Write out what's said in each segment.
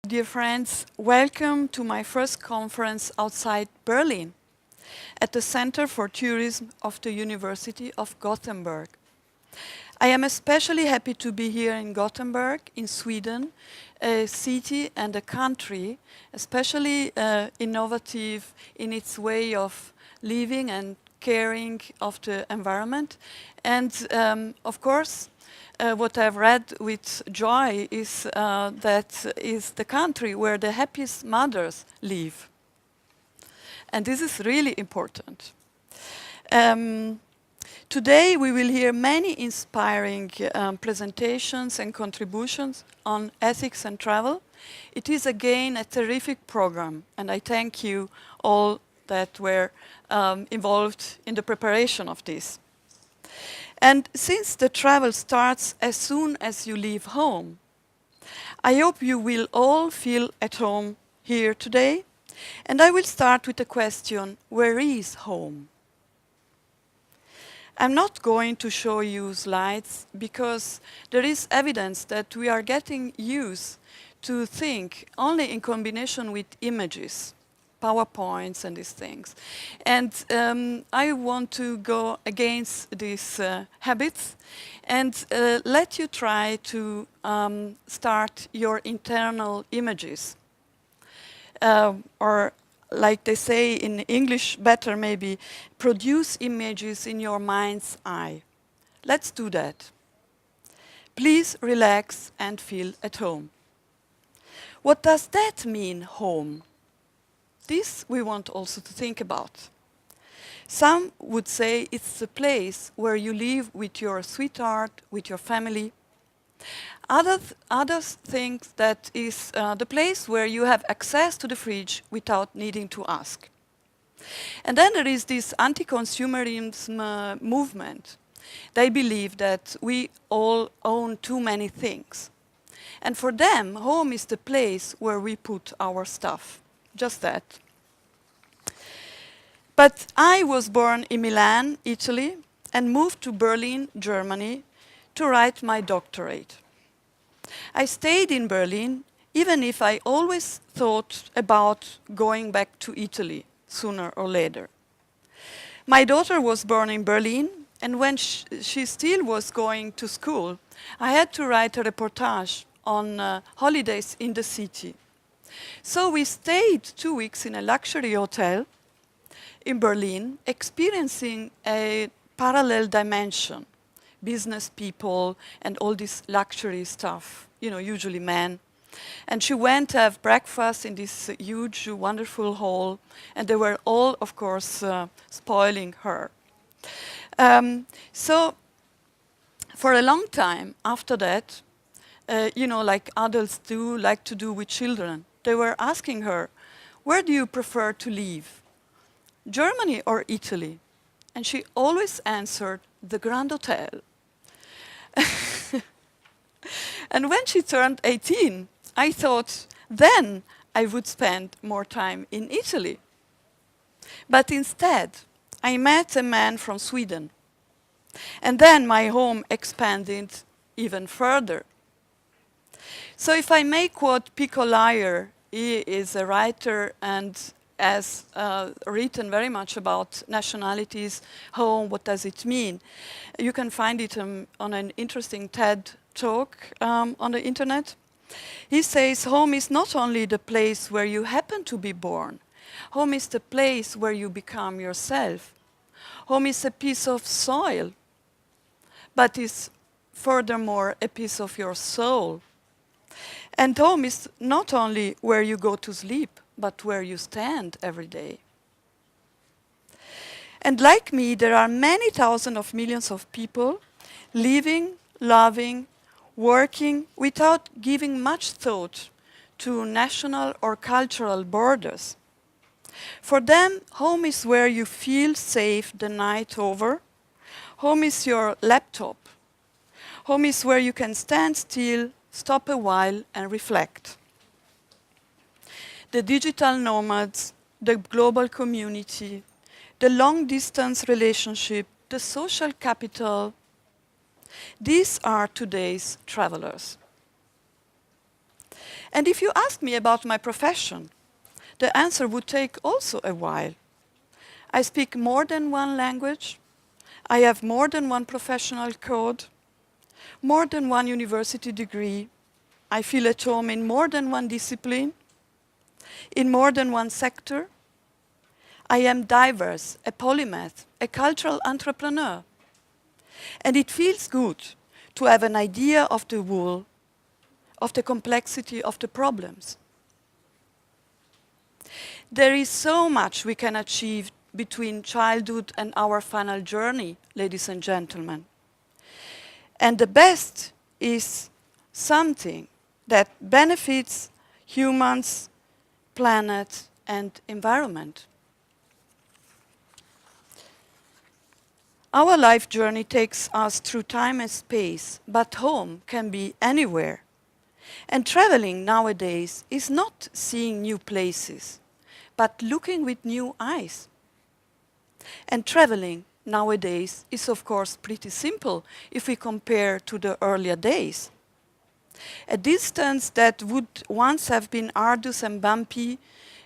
Dear friends, welcome to my first conference outside Berlin at the Center for Tourism of the University of Gothenburg. I am especially happy to be here in Gothenburg, in Sweden, a city and a country, especially innovative in its way of living and caring of the environment. And of course, what I've read with joy is that is the country where the happiest mothers live. And this is really important. Today we will hear many inspiring presentations and contributions on ethics and travel. It is again a terrific program, and I thank you all that were involved in the preparation of this. And since the travel starts as soon as you leave home, I hope you will all feel at home here today. And I will start with the question, where is home? I'm not going to show you slides because there is evidence that we are getting used to think only in combination with images, PowerPoints and these things. And I want to go against these habits and let you try to start your internal images. Or like they say in English better maybe, produce images in your mind's eye. Let's do that. Please relax and feel at home. What does that mean, home? This we want also to think about. Some would say it's the place where you live with your sweetheart, with your family. Others think that is the place where you have access to the fridge without needing to ask. And then there is this anti-consumerism movement. They believe that we all own too many things. And for them, home is the place where we put our stuff. Just that. But I was born in Milan, Italy, and moved to Berlin, Germany, to write my doctorate. I stayed in Berlin, even if I always thought about going back to Italy sooner or later. My daughter was born in Berlin, and when she still was going to school, I had to write a reportage on holidays in the city. So we stayed 2 weeks in a luxury hotel in Berlin, experiencing a parallel dimension. Business people and all this luxury stuff, you know, usually men. And she went to have breakfast in this huge, wonderful hall, and they were all, of course, spoiling her. So for a long time after that, you know, like adults do, like to do with children, they were asking her, where do you prefer to live? Germany or Italy? And she always answered, the Grand Hotel. And when she turned 18, I thought then I would spend more time in Italy. But instead, I met a man from Sweden. And then my home expanded even further. So if I may quote Pico Liar, he is a writer and has written very much about nationalities, home, what does it mean. You can find it on an interesting TED talk on the internet. He says, home is not only the place where you happen to be born. Home is the place where you become yourself. Home is a piece of soil, but is furthermore a piece of your soul. And home is not only where you go to sleep, but where you stand every day. And like me, there are many thousands of millions of people living, loving, working without giving much thought to national or cultural borders. For them, home is where you feel safe the night over. Home is your laptop. Home is where you can stand still, stop a while, and reflect. The digital nomads, the global community, the long-distance relationship, the social capital, these are today's travelers. And if you ask me about my profession, the answer would take also a while. I speak more than one language. I have more than one professional code, more than one university degree. I feel at home in more than one discipline, in more than one sector. I am diverse, a polymath, a cultural entrepreneur. And it feels good to have an idea of the whole, of the complexity of the problems. There is so much we can achieve between childhood and our final journey, ladies and gentlemen. And the best is something that benefits humans, planet, and environment. Our life journey takes us through time and space, but home can be anywhere. And traveling nowadays is not seeing new places, but looking with new eyes. And traveling nowadays is of course pretty simple if we compare to the earlier days. A distance that would once have been arduous and bumpy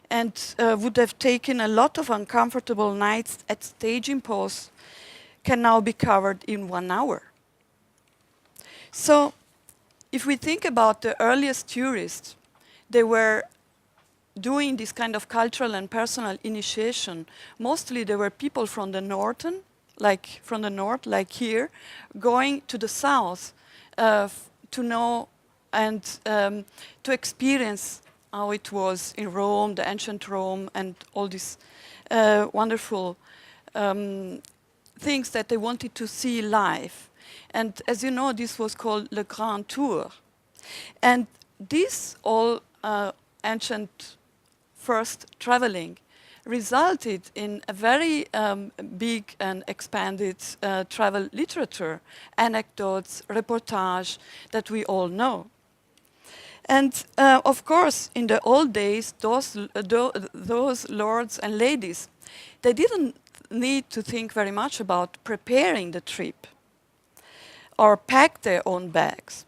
and would have taken a lot of uncomfortable nights at staging posts can now be covered in 1 hour. So if we think about the earliest tourists, they were doing this kind of cultural and personal initiation. Mostly there were people from the north, like here, going to the south to know and to experience how it was in Rome, the ancient Rome, and all these wonderful things that they wanted to see live. And as you know, this was called Le Grand Tour. And this all ancient first traveling resulted in a very big and expanded travel literature, anecdotes, reportage that we all know. And of course, in the old days, those lords and ladies, they didn't need to think very much about preparing the trip or pack their own bags.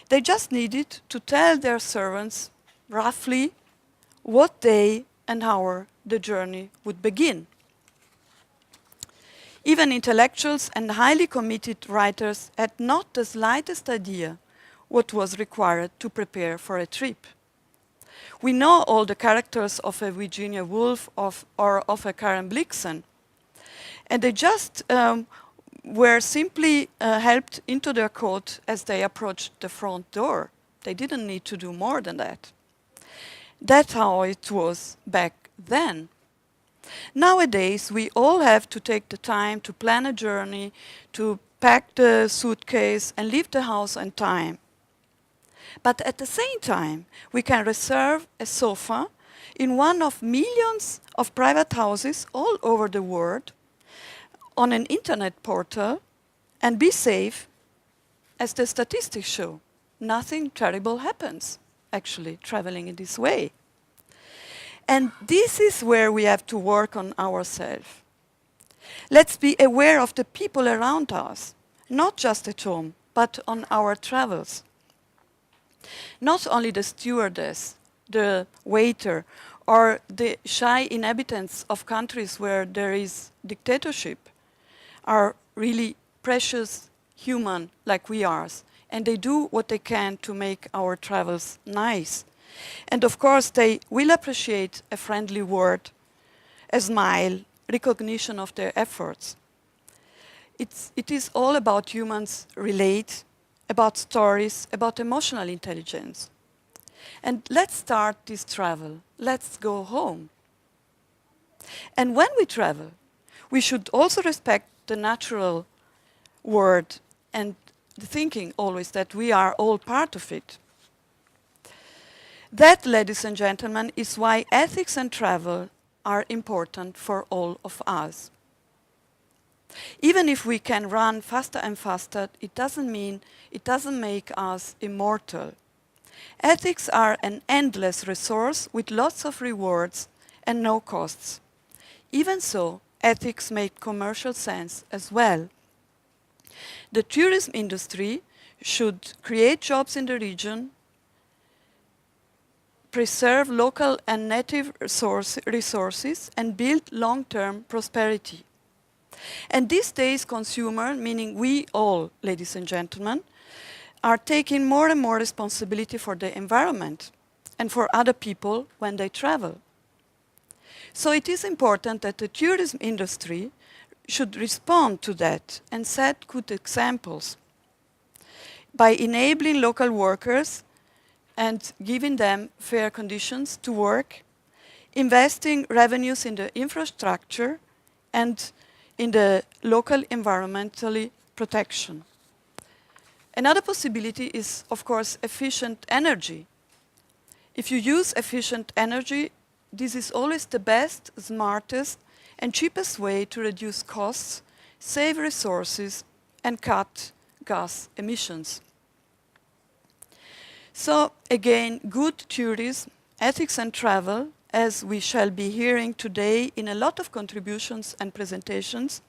They just needed to tell their servants roughly what day and hour the journey would begin. Even intellectuals and highly committed writers had not the slightest idea what was required to prepare for a trip. We know all the characters of a Virginia Woolf or of a Karen Blixen, and they just were simply helped into their coat as they approached the front door. They didn't need to do more than that. That's how it was back then. Nowadays, we all have to take the time to plan a journey, to pack the suitcase and leave the house on time. But at the same time, we can reserve a sofa in one of millions of private houses all over the world on an internet portal and be safe. As the statistics show, nothing terrible happens, actually, traveling in this way. And this is where we have to work on ourselves. Let's be aware of the people around us, not just at home, but on our travels. Not only the stewardess, the waiter, or the shy inhabitants of countries where there is dictatorship are really precious human like we are, and they do what they can to make our travels nice. And of course they will appreciate a friendly word, a smile, recognition of their efforts. It is all about humans relate, about stories, about emotional intelligence. And let's start this travel. Let's go home. And when we travel, we should also respect the natural world and the thinking always that we are all part of it. That, ladies and gentlemen, is why ethics and travel are important for all of us. Even if we can run faster and faster, it doesn't make us immortal. Ethics are an endless resource with lots of rewards and no costs. Even so, ethics make commercial sense as well. The tourism industry should create jobs in the region, preserve local and native resources and build long-term prosperity. And these days, consumers, meaning we all, ladies and gentlemen, are taking more and more responsibility for the environment and for other people when they travel. So it is important that the tourism industry should respond to that and set good examples by enabling local workers and giving them fair conditions to work, investing revenues in the infrastructure and in the local environmental protection. Another possibility is, of course, efficient energy. If you use efficient energy, this is always the best, smartest, and cheapest way to reduce costs, save resources, and cut gas emissions. So again, good tourism, ethics and travel, as we shall be hearing today in a lot of contributions and presentations,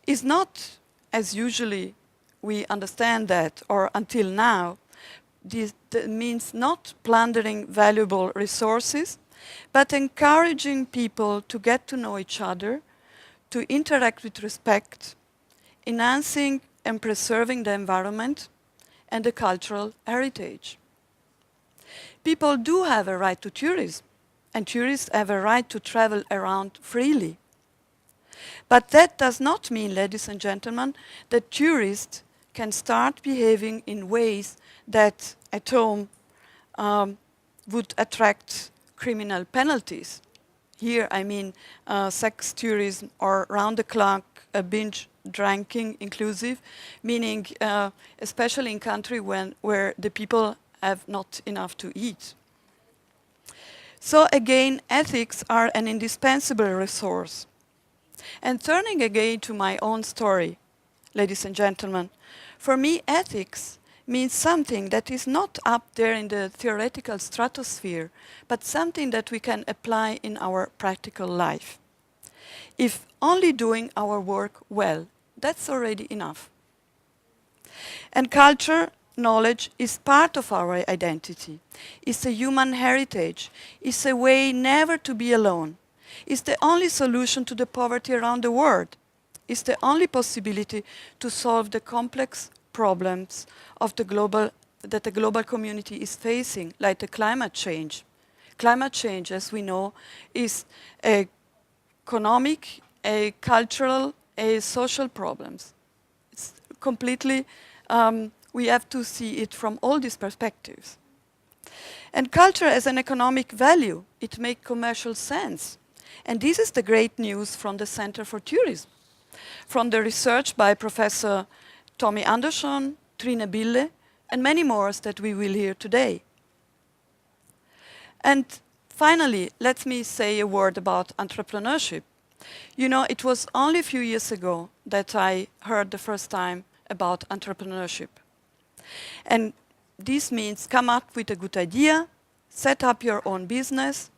is not, as usually we understand that, or until now, this means not plundering valuable resources, but encouraging people to get to know each other, to interact with respect, enhancing and preserving the environment and the cultural heritage. People do have a right to tourism, and tourists have a right to travel around freely. But that does not mean, ladies and gentlemen, that tourists can start behaving in ways that at home would attract criminal penalties. Here I mean sex tourism or round-the-clock binge drinking inclusive, meaning especially in countries where the people have not enough to eat. So again, ethics are an indispensable resource. And turning again to my own story, ladies and gentlemen, for me ethics means something that is not up there in the theoretical stratosphere, but something that we can apply in our practical life. If only doing our work well, that's already enough. And culture, knowledge is part of our identity. It's a human heritage. It's a way never to be alone. It's the only solution to the poverty around the world. It's the only possibility to solve the complex problems of that the global community is facing, like the climate change. Climate change, as we know, is economic, a cultural, a social problems. It's completely, we have to see it from all these perspectives. And culture as an economic value, it makes commercial sense. And this is the great news from the Center for Tourism. From the research by Professor Tommy Andersson, Trine Bille, and many more that we will hear today. And finally, let me say a word about entrepreneurship. You know, it was only a few years ago that I heard the first time about entrepreneurship. And this means come up with a good idea, set up your own business,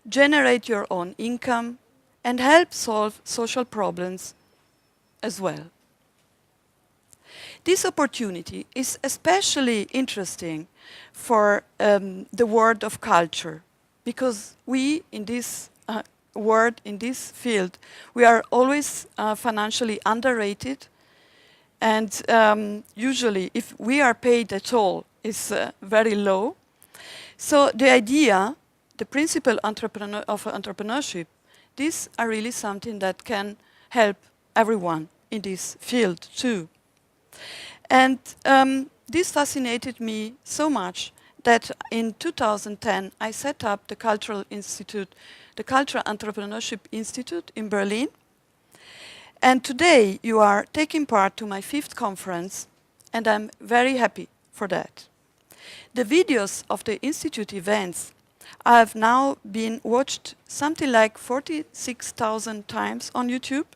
generate your own income, and help solve social problems as well. This opportunity is especially interesting for the world of culture, because we in this world, in this field, we are always financially underrated, and usually if we are paid at all, is very low. So the idea, the principle of entrepreneurship, these are really something that can help everyone in this field too. And this fascinated me so much that in 2010 I set up the Cultural Institute, the Cultural Entrepreneurship Institute in Berlin. And today you are taking part to my 5th conference, and I'm very happy for that. The videos of the Institute events have now been watched something like 46,000 times on YouTube,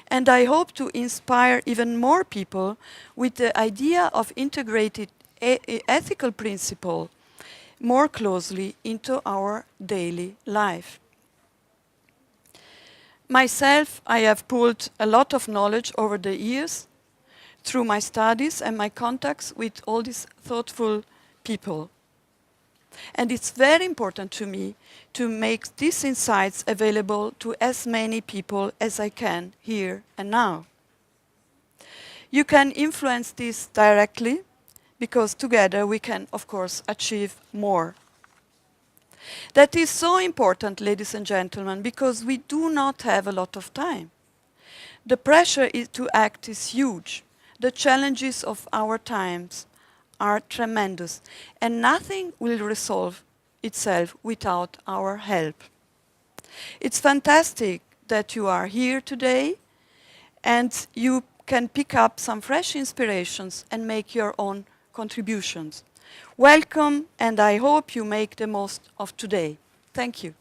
and I hope to inspire even more people with the idea of integrated ethical principle more closely into our daily life. Myself, I have pulled a lot of knowledge over the years through my studies and my contacts with all these thoughtful people. And it's very important to me to make these insights available to as many people as I can here and now. You can influence this directly, because together we can, of course, achieve more. That is so important, ladies and gentlemen, because we do not have a lot of time. The pressure to act is huge. The challenges of our times are tremendous, and nothing will resolve itself without our help. It's fantastic that you are here today, and you can pick up some fresh inspirations and make your own contributions. Welcome, and I hope you make the most of today. Thank you.